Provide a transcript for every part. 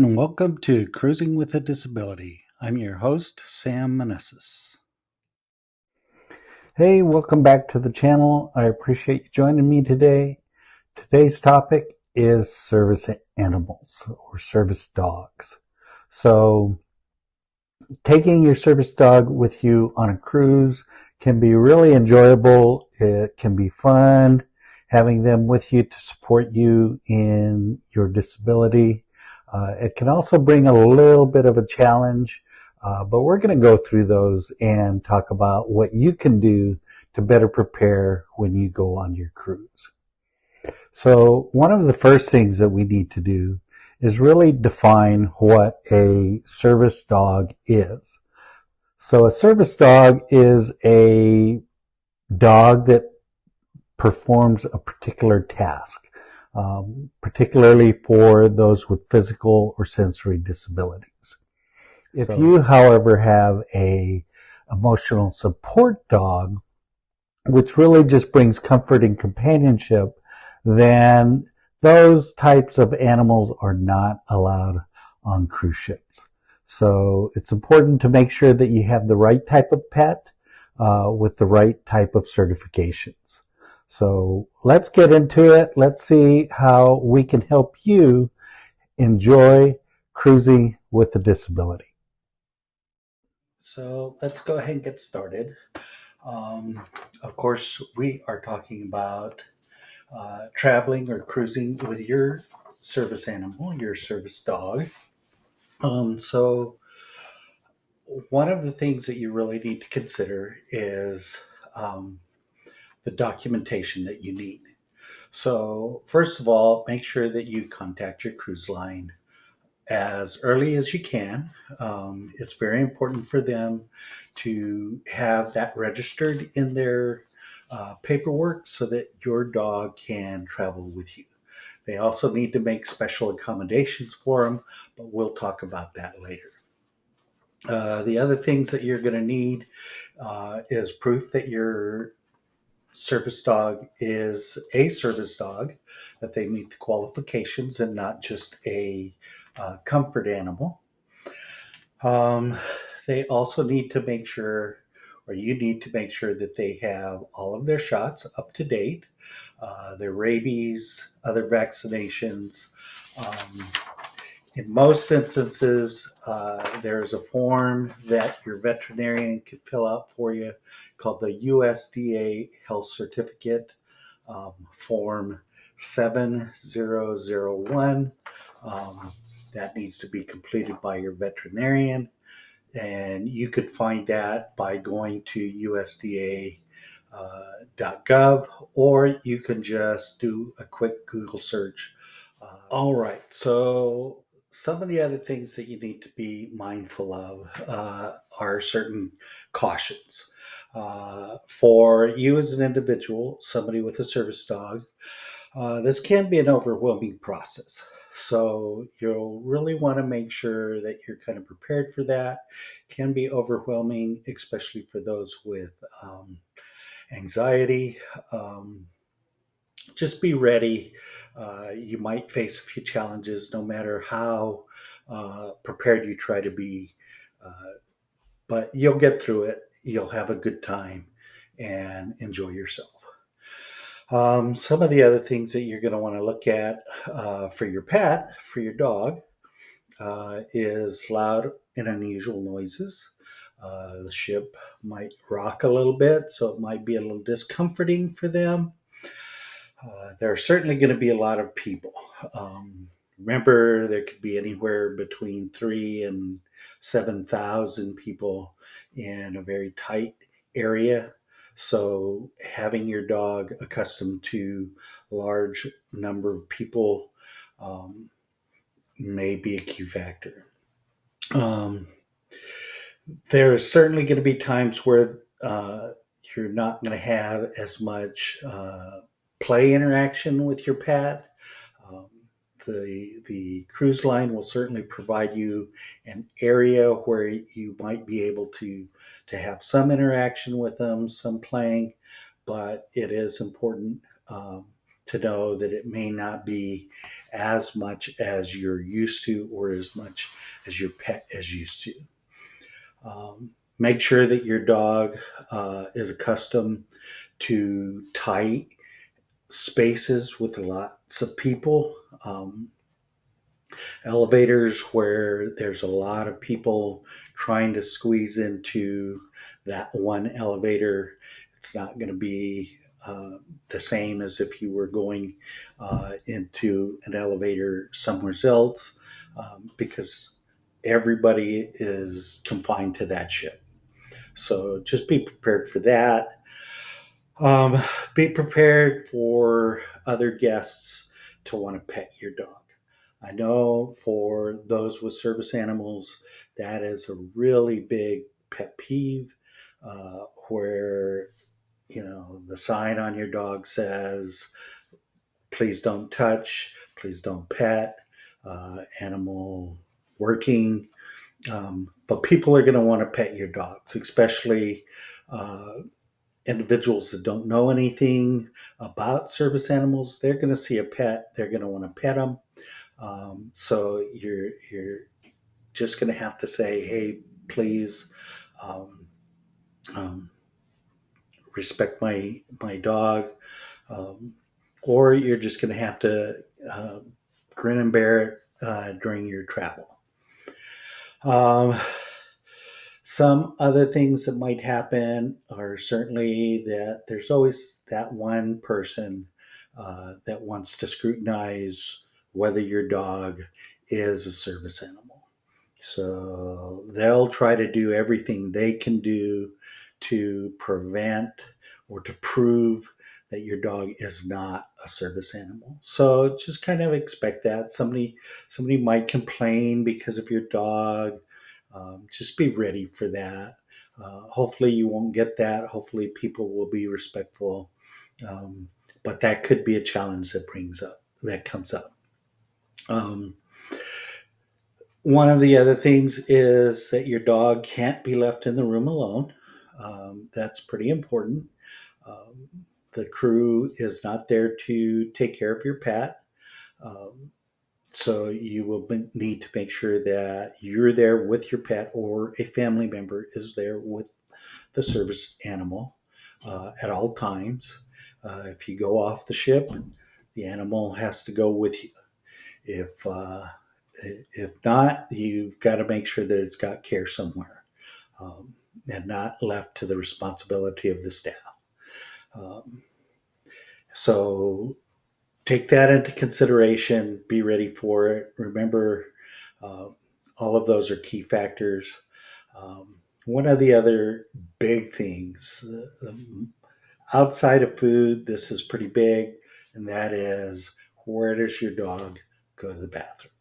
and welcome to Cruising with a Disability. I'm your host, Sam Manessis. Hey, welcome back to the channel. I appreciate you joining me today. Today's topic is service animals or service dogs. So, taking your service dog with you on a cruise can be really enjoyable. It can be fun having them with you to support you in your disability. It can also bring a little bit of a challenge, but we're going to go through those and talk about what you can do to better prepare when you go on your cruise. So one of the first things that we need to do is really define what a service dog is. So a service dog is a dog that performs a particular task, particularly for those with physical or sensory disabilities. If you, however, have a emotional support dog, which really just brings comfort and companionship, then those types of animals are not allowed on cruise ships. So it's important to make sure that you have the right type of pet with the right type of certifications. So let's get into it. Let's see how we can help you enjoy cruising with a disability. So let's go ahead and get started. Of course, we are talking about traveling or cruising with your service animal, your service dog. So one of the things that you really need to consider is the documentation that you need. So first of all, make sure that you contact your cruise line as early as you can. It's very important for them to have that registered in their paperwork so that your dog can travel with you. They also need to make special accommodations for them, but we'll talk about that later. The other things that you're going to need is proof that your service dog is a service dog, that they meet the qualifications and not just a comfort animal. They also need to make sure, or you need to make sure that they have all of their shots up to date, their rabies, other vaccinations. In most instances, there's a form that your veterinarian can fill out for you called the USDA Health Certificate, Form 7001. That needs to be completed by your veterinarian, and you could find that by going to USDA.gov, or you can just do a quick Google search. All right, so some of the other things that you need to be mindful of are certain cautions. For you as an individual, somebody with a service dog, this can be an overwhelming process. So you'll really want to make sure that you're kind of prepared for that. It can be overwhelming, especially for those with anxiety. Just be ready. You might face a few challenges no matter how prepared you try to be, but you'll get through it. You'll have a good time and enjoy yourself. Some of the other things that you're going to want to look at for your pet, for your dog, is loud and unusual noises. The ship might rock a little bit, so it might be a little discomforting for them. There are certainly going to be a lot of people. Remember, there could be anywhere between 3 and 7,000 people in a very tight area. So having your dog accustomed to a large number of people may be a key factor. There are certainly going to be times where you're not going to have as much play interaction with your pet. Um, the cruise line will certainly provide you an area where you might be able to have some interaction with them, some playing, but it is important to know that it may not be as much as you're used to or as much as your pet is used to. Make sure that your dog is accustomed to tight spaces with lots of people. Elevators where there's a lot of people trying to squeeze into that one elevator. It's not going to be the same as if you were going into an elevator somewhere else, because everybody is confined to that ship. So just be prepared for that. Um, be prepared for other guests to want to pet your dog. I know for those with service animals, that is a really big pet peeve, where the sign on your dog says, "Please don't touch, please don't pet, animal working." But people are going to want to pet your dogs, especially uh, individuals that don't know anything about service animals. They're going to see a pet, they're going to want to pet them. So you're just going to have to say, "Hey, please, um, um, respect my dog," um, or you're just going to have to uh, grin and bear it during your travel. Um, Some other things that might happen are certainly that there's always that one person that wants to scrutinize whether your dog is a service animal. So they'll try to do everything they can do to prevent or to prove that your dog is not a service animal. So just kind of expect that somebody might complain because of your dog. Just be ready for that. Hopefully you won't get that. Hopefully people will be respectful. Um, but that could be a challenge that comes up. Um, One of the other things is that your dog can't be left in the room alone. That's pretty important. Um, the crew is not there to take care of your pet. Um, so you will need to make sure that you're there with your pet or a family member is there with the service animal at all times. If you go off the ship, the animal has to go with you. If if not, you've got to make sure that it's got care somewhere, um, and not left to the responsibility of the staff. Um, so take that into consideration. Be ready for it. Remember, uh, all of those are key factors. One of the other big things outside of food, this is pretty big, and that is, where does your dog go to the bathroom?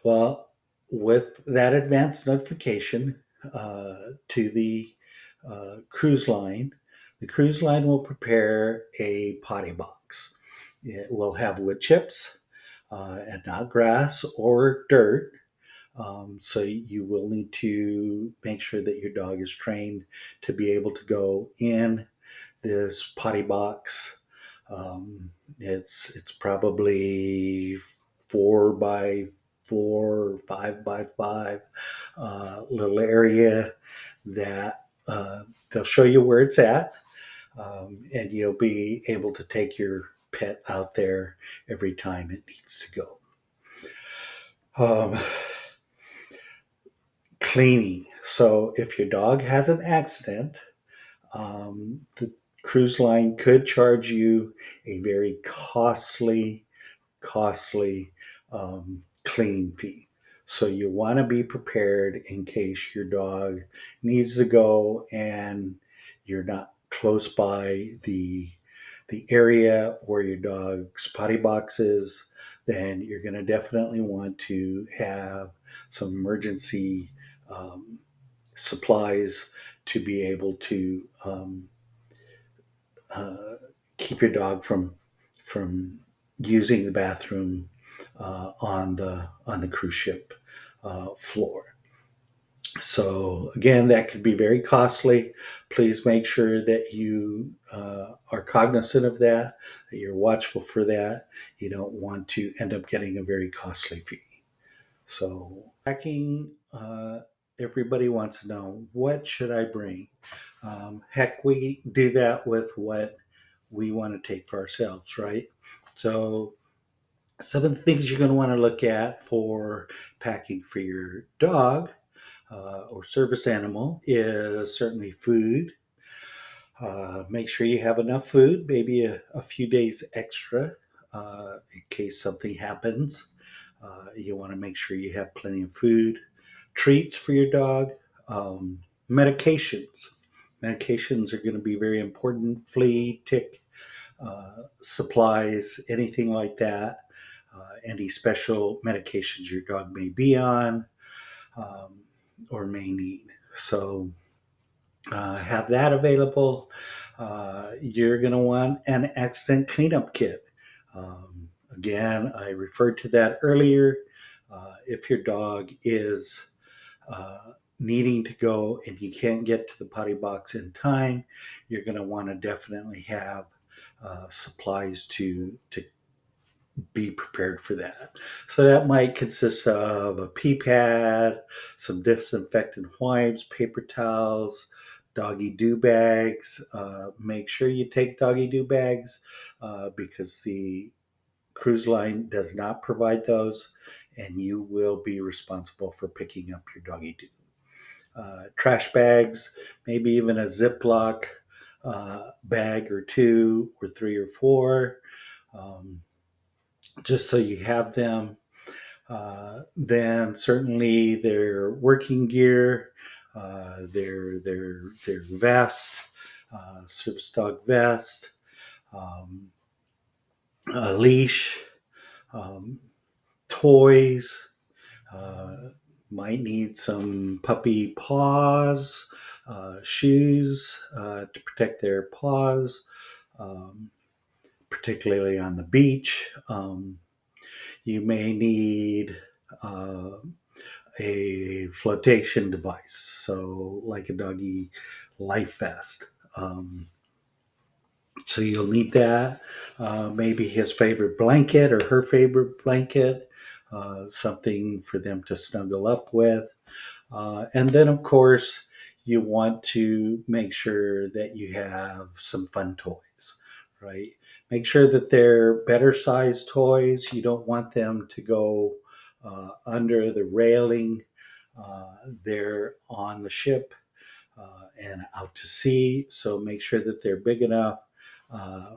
Well, with that advance notification to the cruise line, the cruise line will prepare a potty box. It will have wood chips and not grass or dirt. So you will need to make sure that your dog is trained to be able to go in this potty box. It's probably 4 by 4, 5 by 5 little area that they'll show you where it's at, and you'll be able to take your pet out there every time it needs to go. Um, Cleaning. So if your dog has an accident, the cruise line could charge you a very costly cleaning fee. So you want to be prepared in case your dog needs to go and you're not close by the area where your dog's potty box is. Then you're going to definitely want to have some emergency um, supplies to be able to uh, keep your dog from using the bathroom on the cruise ship floor. So again, that could be very costly. Please make sure that you are cognizant of that, that you're watchful for that. You don't want to end up getting a very costly fee. So packing, everybody wants to know, what should I bring? Heck, we do that with what we want to take for ourselves, right? So some of the things you're going to want to look at for packing for your dog or service animal is certainly food. Make sure you have enough food, maybe a few days extra in case something happens. You want to make sure you have plenty of food, treats for your dog, um, medications. Medications are going to be very important. Flea, tick, supplies, anything like that. Any special medications your dog may be on um, or may need. So have that available. You're going to want an accident cleanup kit. Again, I referred to that earlier. If your dog is needing to go and you can't get to the potty box in time, you're going to want to definitely have supplies to be prepared for that. So that might consist of a pee pad, some disinfectant wipes, paper towels, doggy do bags. Make sure you take doggy do bags because the cruise line does not provide those, and you will be responsible for picking up your doggy do. Trash bags, maybe even a Ziploc bag or two, or three or four. Um, just so you have them. Then certainly their working gear, their vest, service dog vest, um, a leash, um, toys. Uh, might need some puppy paws, shoes to protect their paws, um, particularly on the beach. You may need uh, a flotation device, so like a doggy life vest. So you'll need that. Maybe his favorite blanket or her favorite blanket, something for them to snuggle up with. And then, of course, you want to make sure that you have some fun toys, right? Make sure that they're better sized toys. You don't want them to go under the railing. They're on the ship and out to sea. So make sure that they're big enough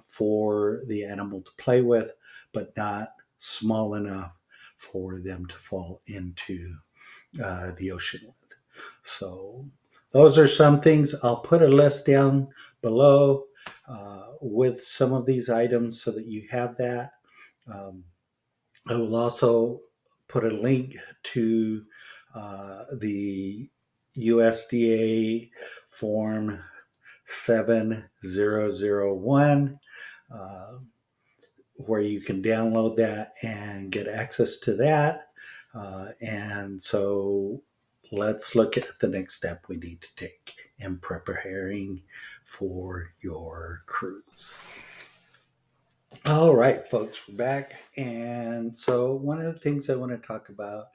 for the animal to play with, but not small enough for them to fall into the ocean with. So those are some things. I'll put a list down below with some of these items so that you have that. Um, I will also put a link to the USDA Form 7001, uh, where you can download that and get access to that. And so let's look at the next step we need to take in preparing for your cruise. All right, folks, we're back. And so, one of the things I want to talk about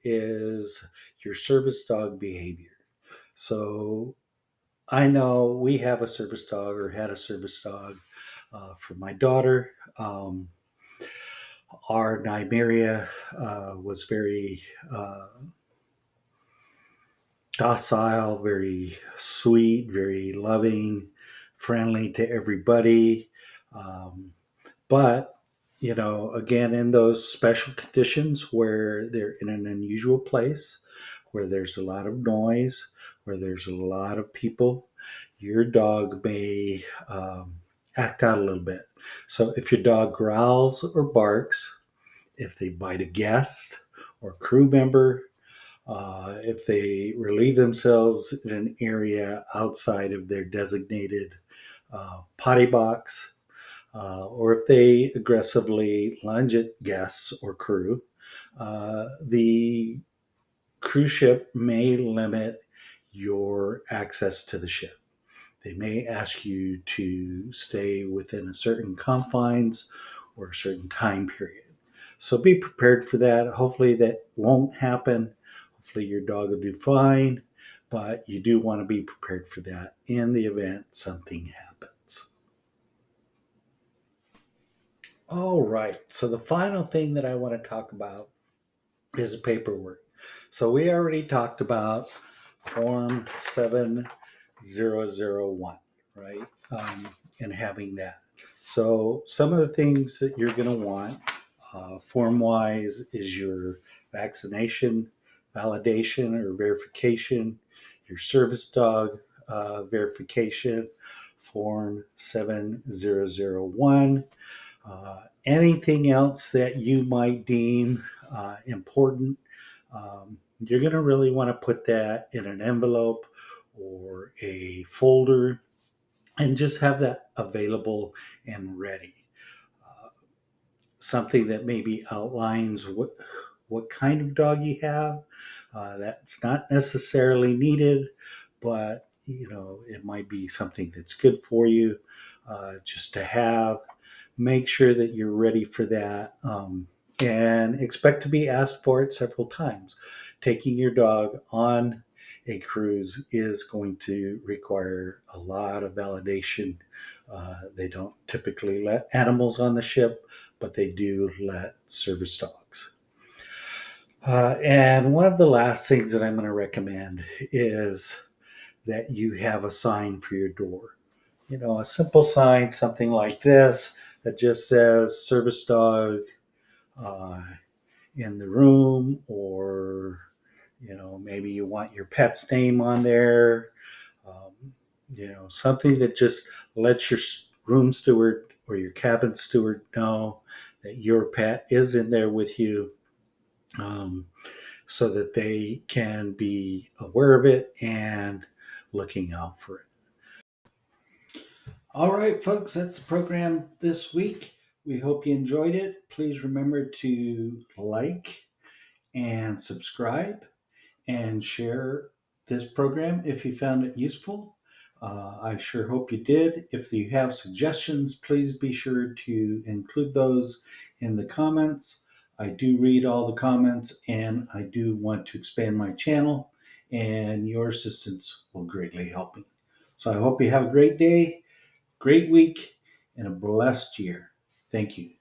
is your service dog behavior. So, I know we have a service dog or had a service dog for my daughter. Our Nymeria was very docile, very sweet, very loving, friendly to everybody. Um, but, again, in those special conditions where they're in an unusual place, where there's a lot of noise, where there's a lot of people, your dog may act out a little bit. So if your dog growls or barks, if they bite a guest or crew member, if they relieve themselves in an area outside of their designated potty box, or if they aggressively lunge at guests or crew, the cruise ship may limit your access to the ship. They may ask you to stay within a certain confines or a certain time period. So be prepared for that. Hopefully that won't happen. Hopefully your dog will do fine, but you do want to be prepared for that in the event something happens. All right. So the final thing that I want to talk about is the paperwork. So we already talked about Form 7001, right? And having that. So some of the things that you're going to want form wise is your vaccination validation or verification, your service dog verification, Form 7001. Anything else that you might deem important, you're going to really want to put that in an envelope or a folder and just have that available and ready. Something that maybe outlines what kind of dog you have. That's not necessarily needed, but it might be something that's good for you just to have. Make sure that you're ready for that, and expect to be asked for it several times. Taking your dog on a cruise is going to require a lot of validation. They don't typically let animals on the ship, but they do let service dogs. And one of the last things that I'm going to recommend is that you have a sign for your door. A simple sign, something like this, that just says service dog uh, in the room, or maybe you want your pet's name on there. Something that just lets your room steward or your cabin steward know that your pet is in there with you, um, so that they can be aware of it and looking out for it. All right, folks, that's the program this week. We hope you enjoyed it. Please remember to like and subscribe and share this program if you found it useful. I sure hope you did. If you have suggestions, please be sure to include those in the comments. I do read all the comments and I do want to expand my channel, and your assistance will greatly help me. So I hope you have a great day, great week, and a blessed year. Thank you.